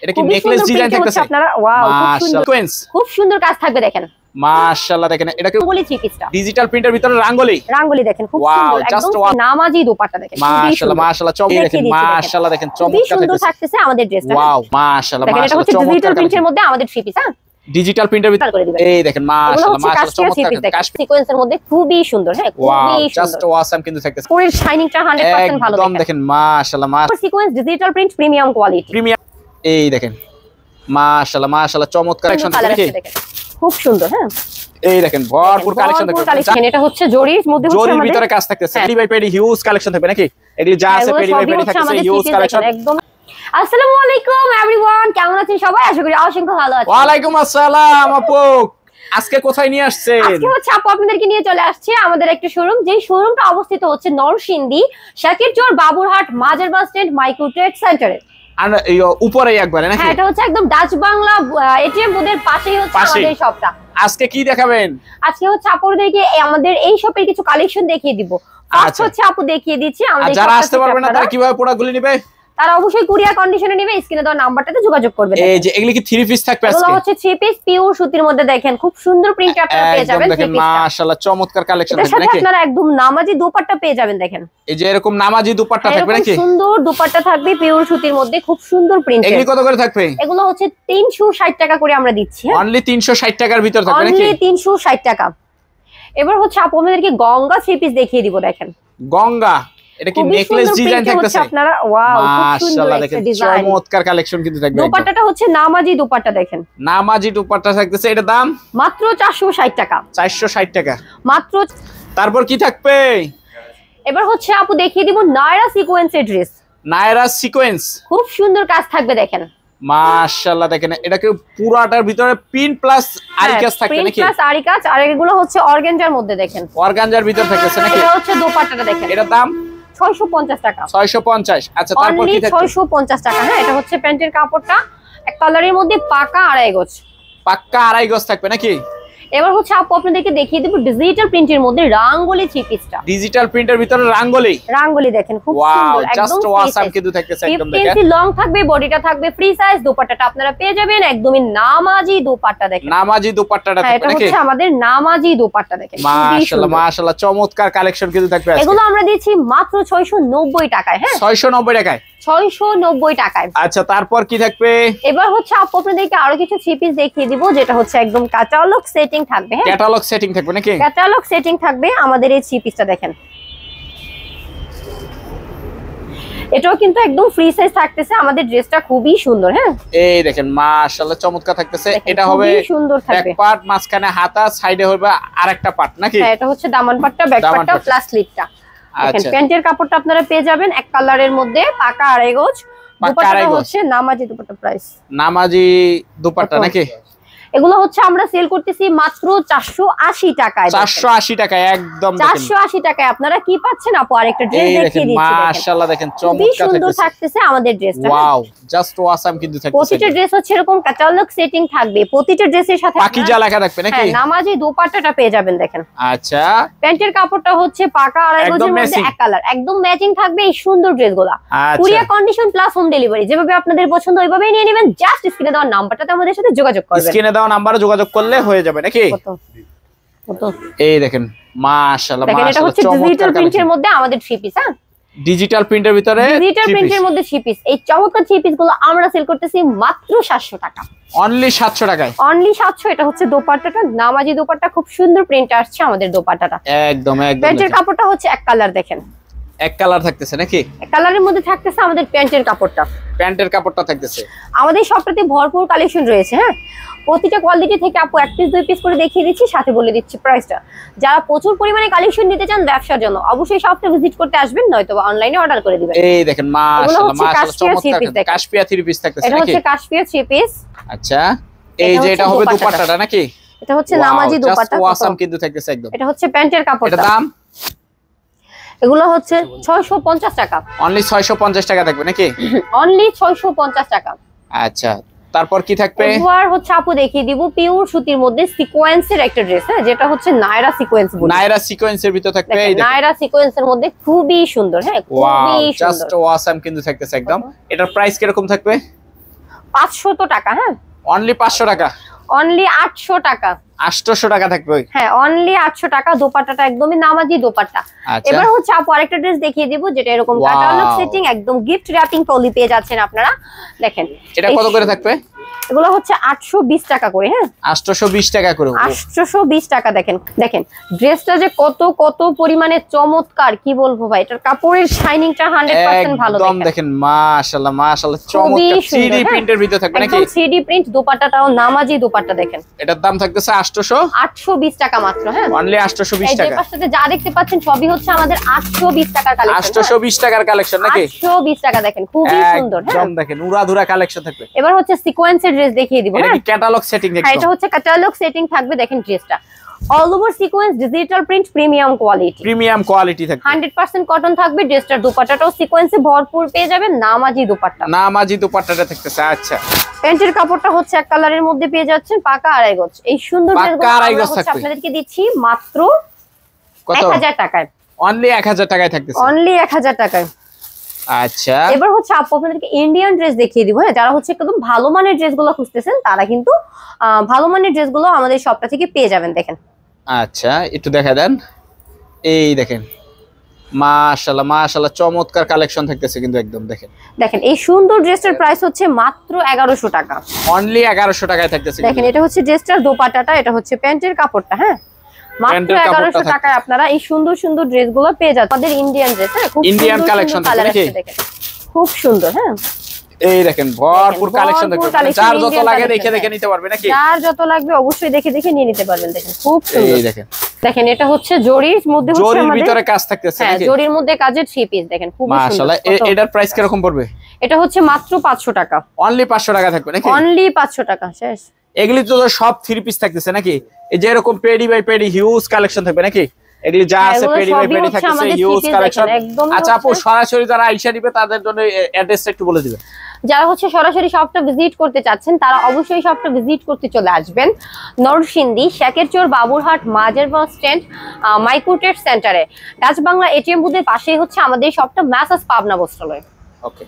এটা কি necklace design থাকতেছে আপনারা ওয়াও খুব সুন্দর কাজ থাকবে দেখেন মাশাআল্লাহ দেখেন এটা কি বলি থ্রি পিসটা ডিজিটাল প্রিন্টের ভিতরে রাঙ্গোলি দেখেন খুব সুন্দর একদম নামাজি দোপাট্টা দেখেন মাশাআল্লাহ চমৎকার দেখেন মাশাআল্লাহ দেখেন চমৎকার সুন্দর থাকতেছে আমাদের ড্রেসটা ওয়াও মাশাআল্লাহ এটা হচ্ছে ডিজিটাল প্রিন্টের মধ্যে আমাদের থ্রি পিস হ্যাঁ ডিজিটাল প্রিন্টের ভিতরে এই দেখেন মাশাআল্লাহ চমৎকার সিকোয়েন্সের মধ্যে খুবই সুন্দর হ্যাঁ খুবই সুন্দর জাস্ট অসাম কিন্তু থাকতেছে পুরো শাইনিংটা 100% ভালো একদম দেখেন মাশাআল্লাহ sequence digital print premium quality এই দেখেন মাশাআল্লাহ চমৎকার কালেকশন দেখেন খুব সুন্দর হ্যাঁ এই দেখেন ভরপুর কালেকশন দেখেন এটা হচ্ছে জরির মধ্যে জরির ভিতরে কাজ থাকতেছে পেডি বাই পেডি হিউজ কালেকশন থাকবে নাকি এডি যা আছে পেডি বাই পেডি থাকতেছে হিউজ কালেকশন একদম আসসালামু আলাইকুম एवरीवन কেমন আছেন সবাই আশা করি অসংখ্য ভালো আছেন ওয়া আলাইকুম আসসালাম আপু আজকে কোথায় নিয়ে আসছেন আজকে হচ্ছে আপু আপনাদেরকে নিয়ে চলে আসছে আমাদের একটা শোরুম যেই শোরুমটা অবস্থিত হচ্ছে নরসিংদী শাকিরচর বাবুরহাট মাজার বাস স্ট্যান্ড মাইক্রো ট্রেড সেন্টারে আর এই উপরে একবারে নাকি হ্যাঁ এটা হচ্ছে একদম ডাচ বাংলা এটিএম বুথের পাশেই হচ্ছে আমাদের শপটা আজকে কি দেখাবেন আজকে হচ্ছে আপুদেরকে আমাদের এই শপের কিছু কালেকশন দেখিয়ে দিব ফার্স্ট হচ্ছে আপু দেখিয়ে দিচ্ছি আমাদের যারা আসতে পারবে না তারা কিভাবে প্রোডাক্টগুলো নেবে তারা অবশ্যই কুরিয়ার কন্ডিশনে নেবে স্ক্রিনে দেওয়া নাম্বারটাতে যোগাযোগ করবে এই যে এগুলি কি থ্রি পিস থাকবে আজকে এগুলো হচ্ছে থ্রি পিস পিওর সুতির মধ্যে দেখেন খুব সুন্দর প্রিন্ট আপনারা পেয়ে যাবেন দেখেন মাশাআল্লাহ চমৎকার কালেকশন থাকবে নাকি আপনারা একদম নামাজি দোপাট্টা পেয়ে যাবেন দেখেন এই যে এরকম নামাজি দোপাট্টা থাকবে নাকি সুন্দর দোপাট্টা থাকবে পিওর সুতির মধ্যে খুব সুন্দর প্রিন্ট এগুলি কত করে থাকবে এগুলো হচ্ছে 360 টাকা করে আমরা দিচ্ছি অনলি 360 টাকার ভিতর থাকবে নাকি অনলি 360 টাকা এবার হচ্ছে আপনাদেরকে গঙ্গা থ্রি পিস দেখিয়ে দিব দেখেন গঙ্গা এটা কি নেকলেস ডিজাইন থাকতেছে আপনারা ওয়াও খুব সুন্দর দেখেন চমৎকার কালেকশন কিন্তু থাকবে দোপাট্টাটা হচ্ছে নামাজি দোপাট্টা দেখেন নামাজি দোপাট্টা থাকতেছে এটা দাম মাত্র 460 টাকা 460 টাকা মাত্র তারপর কি থাকবে এবার হচ্ছে আপু দেখিয়ে দিব নায়রা সিকোয়েন্সের ড্রেস নায়রা সিকোয়েন্স খুব সুন্দর কাজ থাকবে দেখেন মাশাআল্লাহ দেখেন এটা কি পুরাটার ভিতরে পিন প্লাস আরি কাজ থাকবে নাকি পিন প্লাস আরি কাজ আর এগুলো হচ্ছে অর্গানজার মধ্যে দেখেন অর্গানজার ভিতর থাকতেছে নাকি এটা হচ্ছে দোপাট্টাটা দেখেন এটা দাম 650 টাকা 650 আচ্ছা তারপর কি থাকবে 650 টাকা হ্যাঁ এটা হচ্ছে প্যান্টের কাপড়টা এক কালারের মধ্যে পাকা আড়াই গজ পাকা আড়াই গজ থাকবে নাকি এবার হচ্ছে আপু আপনাদেরকে দেখিয়ে দেব ডিজিটাল প্রিন্টের মধ্যে রাঙ্গোলি থ্রি পিসটা ডিজিটাল প্রিন্টের ভিতরে রাঙ্গোলি দেখেন খুব সুন্দর একদম অসাম কিন্তু থাকতেছে একদম দেখেন 50 লং থাকবে বডিটা থাকবে ফ্রি সাইজ দোপাট্টাটা আপনারা পেয়ে যাবেন একদমই নামাজি দোপাট্টা দেখেন নামাজি দোপাট্টাটা থাকবে নাকি এটা হচ্ছে আমাদের নামাজি দোপাট্টা দেখেন মাশাআল্লাহ চমৎকার কালেকশন কিন্তু থাকবে আজকে এগুলো আমরা দিচ্ছি মাত্র 690 টাকায় হ্যাঁ 690 টাকায় 690 টাকায় আচ্ছা তারপর কি থাকবে এবার হচ্ছে আপু আপনাদেরকে আরো কিছু থ্রি পিস দেখিয়ে দিব যেটা হচ্ছে একদম ক্যাটালগ সেটিং থাকবে হ্যাঁ ক্যাটালগ সেটিং থাকবে নাকি ক্যাটালগ সেটিং থাকবে আমাদের এই থ্রি পিসটা দেখেন এটাও কিন্তু একদম ফ্রি সাইজ থাকতেছে আমাদের ড্রেসটা খুবই সুন্দর হ্যাঁ এই দেখেন মাশাআল্লাহ চমৎকার থাকতেছে এটা হবে সুন্দর থাকবে এক পার্ট মাঝখানে হাতা সাইডে হবে আরেকটা পার্ট নাকি হ্যাঁ এটা হচ্ছে দামান পাটটা ব্যাক পাটটা প্লাস স্লিভটা দেখেন প্যান্টের কাপড়টা আপনারা পেয়ে যাবেন এক কালারের মধ্যে পাকা আড়াই গজ দোপাট্টা হচ্ছে নামাজি দোপাট্টা প্রাইস নামাজি দোপাট্টা নাকি এগুলো হচ্ছে আমরা সেল করতেছি মাত্র 480 টাকায় 480 টাকায় একদম 480 টাকায় আপনারা কি পাচ্ছেন আপু আরেকটা ড্রেস দেখিয়ে দিচ্ছি মাশাআল্লাহ দেখেন চমৎকার সুন্দর থাকতেছে আমাদের ড্রেসটা ওয়াও জাস্ট অসাম কিন্তু থাকতেছে প্রতিটা ড্রেস হচ্ছে এরকম ক্যাটালগ সেটিং থাকবে প্রতিটা ড্রেসের সাথে পাকিজা লেখা থাকবে নাকি হ্যাঁ নামাজি দোপাট্টাটা পেয়ে যাবেন দেখেন আচ্ছা প্যান্টের কাপড়টা হচ্ছে পাকা আড়াই গজের মধ্যে এক কালার একদম ম্যাচিং থাকবে এই সুন্দর ড্রেসগুলো courier condition plus home delivery যেভাবে আপনাদের পছন্দ ওইভাবেই নিয়ে নেবেন জাস্ট স্ক্রিনে দেওয়া নাম্বারটাতে আমাদের সাথে যোগাযোগ করবেন স্ক্রিনে দেওয়া নম্বরে যোগাযোগ করলে হয়ে যাবে নাকি এই দেখেন মাশাআল্লাহ দেখেন এটা হচ্ছে ডিজিটাল প্রিন্টের মধ্যে আমাদের থ্রি পিস হ্যাঁ ডিজিটাল প্রিন্টের ভিতরে ডিজিটাল প্রিন্টের মধ্যে থ্রি পিস এই চমৎকার থ্রি পিস গুলো আমরা সেল করতেছি মাত্র 700 টাকা অনলি 700 টাকায় অনলি 700 এটা হচ্ছে দোপাট্টাটা নামাজি দোপাট্টা খুব সুন্দর প্রিন্ট আসছে আমাদের দোপাট্টাটা একদম প্যান্টের কাপড়টা হচ্ছে এক কালার দেখেন এক কালার থাকতেছে নাকি এক কালারের মধ্যে থাকতেছে আমাদের প্যান্টের কাপড়টা থাকতেছে আমাদের শপটাতে ভরপুর কালেকশন রয়েছে হ্যাঁ প্রতিটা কোয়ালিটি থেকে আপু এক পিস দুই পিস করে দেখিয়ে দিচ্ছি সাথে বলে দিচ্ছি প্রাইসটা যারা প্রচুর পরিমাণে কালেকশন নিতে চান ব্যবসার জন্য অবশ্যই শপটা ভিজিট করতে আসবেন নয়তো অনলাইনে অর্ডার করে দিবেন এই দেখেন মাশাআল্লাহ চমৎকার কাশপিয়া থ্রি পিস থাকতেছে এটা হচ্ছে কাশপিয়া থ্রি পিস আচ্ছা এই যে এটা হবে দোপাট্টাটা নাকি এটা হচ্ছে নামাজি দোপাট্টা অসাম কিন্তু থাকতেছে একদম এটা হচ্ছে প্যান্টের কাপড়টা এটা দাম এগুলো হচ্ছে 650 টাকা অনলি 650 টাকা থাকবে নাকি অনলি 650 টাকা আচ্ছা তারপর কি থাকবে এবার হচ্ছে আপু দেখিয়ে দিব পিওর সুতির মধ্যে সিকোয়েন্সের একটা ড্রেস হ্যাঁ যেটা হচ্ছে নায়রা সিকোয়েন্স বলি নায়রা সিকোয়েন্সের ভিতর থাকবে এই দেখেন নায়রা সিকোয়েন্সের মধ্যে খুবই সুন্দর হ্যাঁ খুবই সুন্দর জাস্ট অসাম কিন্তু থাকতেছে একদম এটার প্রাইস কি রকম থাকবে 500 টাকা। হ্যাঁ, অনলি 500 টাকা, অনলি 800 টাকা, 800 টাকা থাকবে। হ্যাঁ অনলি 800 টাকা। দোপাট্টাটা একদমই নামাজি দোপাট্টা। আচ্ছা। এবার হচ্ছে আপু আরেকটা ড্রেস দেখিয়ে দিব, যেটা এরকম ক্যাটালগ সেটিং, একদম গিফট র‍্যাপিং পলি পেয়ে যাচ্ছেন আপনারা। দেখেন এটা কত করে থাকবে? এগুলো হচ্ছে 820 টাকা করে। হ্যাঁ, 820 টাকা করে, 820 টাকা। দেখেন দেখেন ড্রেসটা যে কত কত পরিমাণে চমৎকার, কি বলবো ভাই, এটার কাপড়ের শাইনিংটা 100% ভালো। একদম দেখেন মাশাআল্লাহ মাশাআল্লাহ, চমৎকার 3D প্রিন্টের ভিতর থাকবে নাকি? একদম 3D প্রিন্ট। দোপাট্টাটাও নামাজি দোপাট্টা। দেখেন এটার দাম থাকতেছে 820 টাকা মাত্র। হ্যাঁ, অনলি 820 এই যে টাকা। পাশে যা দেখতে পাচ্ছেন সবই হচ্ছে আমাদের 820 টাকার কালেকশন। 820 টাকার কালেকশন নাকি? 820 টাকা। দেখেন খুবই সুন্দর। হ্যাঁ, একদম দেখেন উড়াধুরা কালেকশন থাকবে। এবার হচ্ছে সিকোয়েন্সের ড্রেস দেখিয়ে দিব। এটা হ্যাঁ, কি ক্যাটালগ সেটিং হ্যাঁ, দেখছো? এটা হচ্ছে ক্যাটালগ সেটিং থাকবে। দেখেন ড্রেসটা all over sequence, digital print, premium quality, premium quality থাকবে, 100% কটন থাকবে। ড্রেসটার দোপাট্টাটাও সিকোয়েন্সে ভরপুর পেয়ে যাবেন, নামাজি দোপাট্টা। নামাজি দোপাট্টাটা থাকতেছে। আচ্ছা, প্যান্টের কাপড়টা হচ্ছে এক কালারের মধ্যে পেয়ে যাচ্ছেন, পাকা 2.5 গজ। এই সুন্দর ড্রেসগুলো আমরা হচ্ছে আপনাদেরকে দিচ্ছি মাত্র কত? 1000 টাকায়। অনলি 1000 টাকায় থাকতেছে, অনলি 1000 টাকায়। আচ্ছা, এবার হচ্ছে আপু আপনাদেরকে ইন্ডিয়ান ড্রেস দেখিয়ে দিব। হ্যাঁ, যারা হচ্ছে একদম ভালো মানের ড্রেসগুলো খুঁজতেছেন তারা কিন্তু ভালো মানের ড্রেসগুলো আমাদের শপটা থেকে পেয়ে যাবেন। দেখেন, আচ্ছা একটু দেখা দেন। এই দেখেন মাশাআল্লাহ মাশাআল্লাহ, চমৎকার কালেকশন থাকতেছে কিন্তু একদম। দেখেন দেখেন এই সুন্দর ড্রেসটার প্রাইস হচ্ছে মাত্র 1100 টাকা। অনলি 1100 টাকায় থাকতেছে। দেখেন এটা হচ্ছে ড্রেসটার দোপাট্টাটা, এটা হচ্ছে প্যান্টের কাপড়টা। হ্যাঁ, মাত্র 1100 টাকায় আপনারা এই সুন্দর সুন্দর ড্রেসগুলো পেয়ে যাচ্ছেন। আমাদের ইন্ডিয়ান ড্রেস। হ্যাঁ, খুব ইন্ডিয়ান কালেকশন কালার আছে। দেখেন খুব সুন্দর। হ্যাঁ, এই দেখেন ভরপুর কালেকশন দেখবেন, যার যত লাগে দেখে দেখে নিতে পারবে নাকি? যার যত লাগবে অবশ্যই দেখে দেখে নিয়ে নিতে পারবেন। দেখেন খুব সুন্দর। এই দেখেন দেখেন এটা হচ্ছে জরির মধ্যে, হচ্ছে জরির আমাদের ভিতরে কাজ থাকতেছে হ্যাঁ, নাকি? জরির মধ্যে কাজের 3 পিস। দেখেন খুব সুন্দর। মাশাআল্লাহ, এটার প্রাইস কি রকম পড়বে? এটা হচ্ছে মাত্র 500 টাকা। অনলি 500 টাকা থাকবে নাকি? অনলি 500 টাকা। শেষ। এগুলি তো সব 3 পিস থাকতেছে নাকি? এই যে এরকম পেডি বাই পেডি হিউজ কালেকশন থাকবে নাকি? এগুলি যা আছে পেডি বাই পেডি থাকতেছে, হিউজ কালেকশন। আচ্ছা আপু, সরাসরি যারা আইসা নিবে তাদের জন্য অ্যাড্রেসটা একটু বলে দিবেন। যারা হচ্ছে সরাসরি শপটা ভিজিট করতে চাচ্ছেন তারা অবশ্যই শপটা ভিজিট করতে চলে আসবেন নরসিংদী শেখেরচর বাবুরহাট মাজার বাস স্ট্যান্ড মাইক্রোটেট সেন্টারে ডাচ বাংলা এটিএম বুথের পাশেই হচ্ছে আমাদের শপটা, ম্যাসাজ পাবনা বস্ত্রালয়। ওকে।